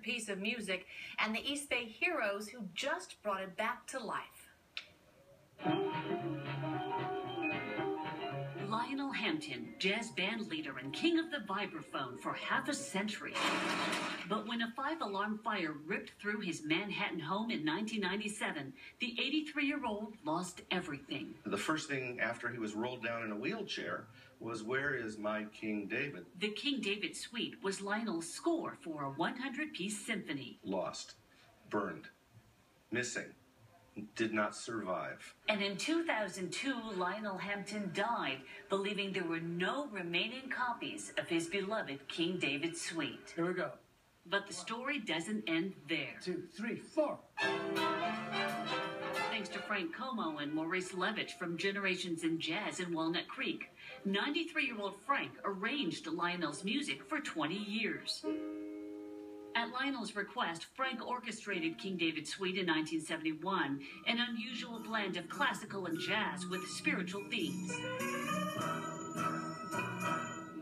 sacred piece of music and the East Bay heroes who just brought it back to life. Lionel Hampton, jazz band leader and king of the vibraphone for half a century. But when a 5-alarm fire ripped through his Manhattan home in 1997, the 83-year-old lost everything. The first thing after he was rolled down in a wheelchair was, "Where is my King David?" The King David Suite was Lionel's score for a 100-piece symphony. Lost, burned, missing, did not survive. And in 2002, Lionel Hampton died, believing there were no remaining copies of his beloved King David Suite. Here we go. But the story doesn't end there. 2, 3, 4. Thanks to Frank Como and Maurice Levitch from Generations in Jazz in Walnut Creek, 93-year-old Frank arranged Lionel's music for 20 years. At Lionel's request, Frank orchestrated King David Suite in 1971, an unusual blend of classical and jazz with spiritual themes.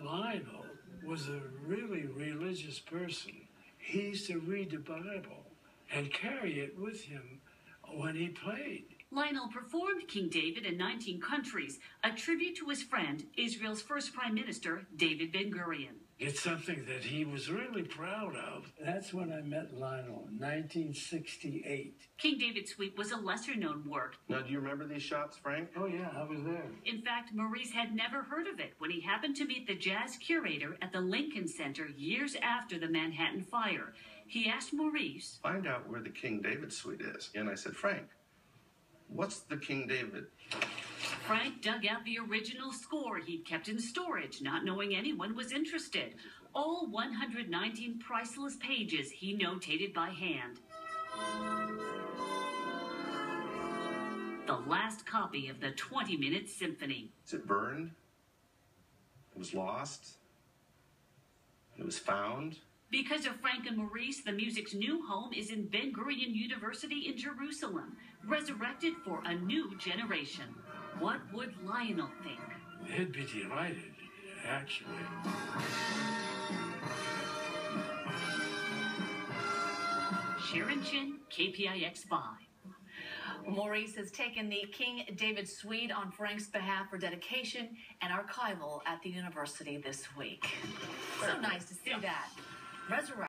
Lionel was a really religious person. He used to read the Bible and carry it with him when he played. Lionel performed King David in 19 countries, a tribute to his friend, Israel's first Prime Minister, David Ben Gurion. It's something that he was really proud of. That's when I met Lionel, in 1968. King David Suite was a lesser-known work. Now, do you remember these shots, Frank? Oh, yeah, I was there. In fact, Maurice had never heard of it when he happened to meet the jazz curator at the Lincoln Center years after the Manhattan fire. He asked Maurice, "Find out where the King David Suite is." And I said, "Frank, what's the King David?" Frank dug out the original score he'd kept in storage, not knowing anyone was interested. All 119 priceless pages he notated by hand. The last copy of the 20-minute symphony. Is it burned? It was lost? It was found? Because of Frank and Maurice, the music's new home is in Ben Gurion University in Jerusalem, resurrected for a new generation. What would Lionel think? He'd be delighted, actually. Sharon Chin, KPIX-5. Maurice has taken the King David Suite on Frank's behalf for dedication and archival at the university this week. So nice to see that. Resurrect.